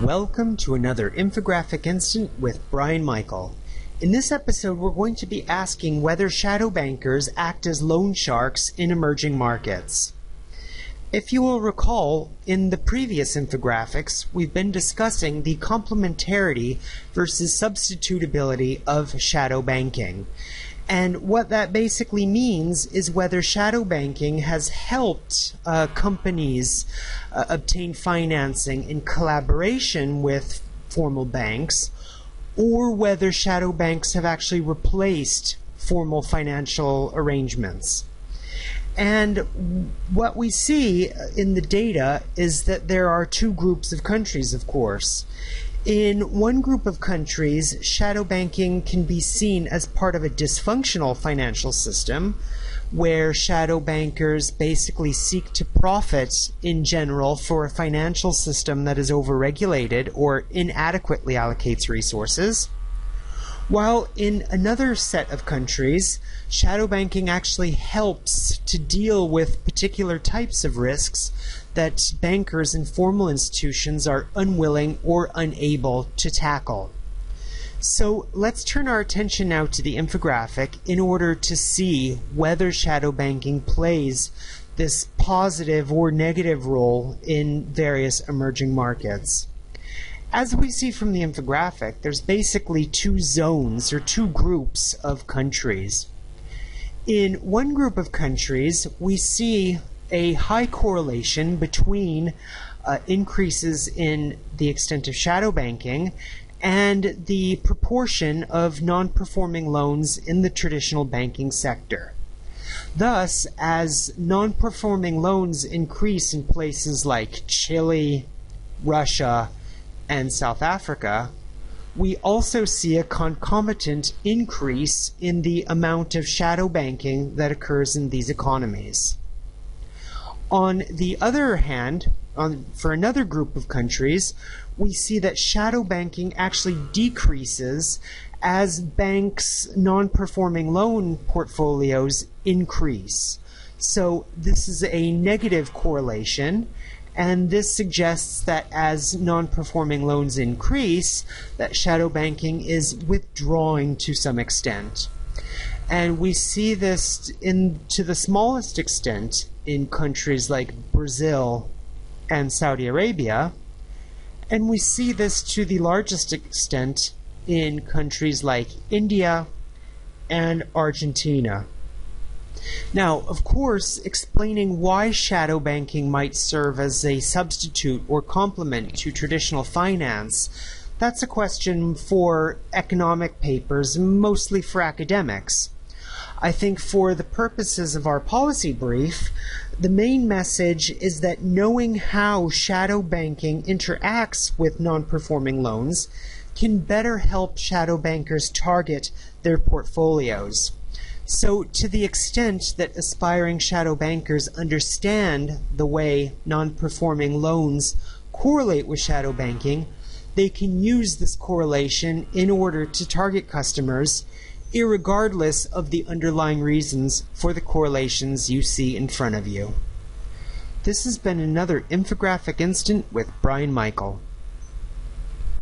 Welcome to another infographic instant with Brian Michael. In this episode, we're going to be asking whether shadow bankers act as loan sharks in emerging markets. If you will recall, in the previous infographics, we've been discussing the complementarity versus substitutability of shadow banking. And what that basically means is whether shadow banking has helped companies obtain financing in collaboration with formal banks, or whether shadow banks have actually replaced formal financial arrangements. And what we see in the data is that there are two groups of countries, of course. In one group of countries, shadow banking can be seen as part of a dysfunctional financial system where shadow bankers basically seek to profit in general for a financial system that is overregulated or inadequately allocates resources. While in another set of countries, shadow banking actually helps to deal with particular types of risks that bankers and formal institutions are unwilling or unable to tackle. So let's turn our attention now to the infographic in order to see whether shadow banking plays this positive or negative role in various emerging markets. As we see from the infographic, there's basically two zones or two groups of countries. In one group of countries, we see a high correlation between increases in the extent of shadow banking and the proportion of non-performing loans in the traditional banking sector. Thus, as non-performing loans increase in places like Chile, Russia, and South Africa, we also see a concomitant increase in the amount of shadow banking that occurs in these economies. On the other hand, for another group of countries, we see that shadow banking actually decreases as banks' non-performing loan portfolios increase. So this is a negative correlation, and this suggests that as non-performing loans increase, that shadow banking is withdrawing to some extent. And we see this to the smallest extent in countries like Brazil and Saudi Arabia, and we see this to the largest extent in countries like India and Argentina. Now, of course, explaining why shadow banking might serve as a substitute or complement to traditional finance, that's a question for economic papers, mostly for academics. I think for the purposes of our policy brief, the main message is that knowing how shadow banking interacts with non-performing loans can better help shadow bankers target their portfolios. So to the extent that aspiring shadow bankers understand the way non-performing loans correlate with shadow banking, they can use this correlation in order to target customers irregardless of the underlying reasons for the correlations you see in front of you. This has been another infographic instant with Brian Michael.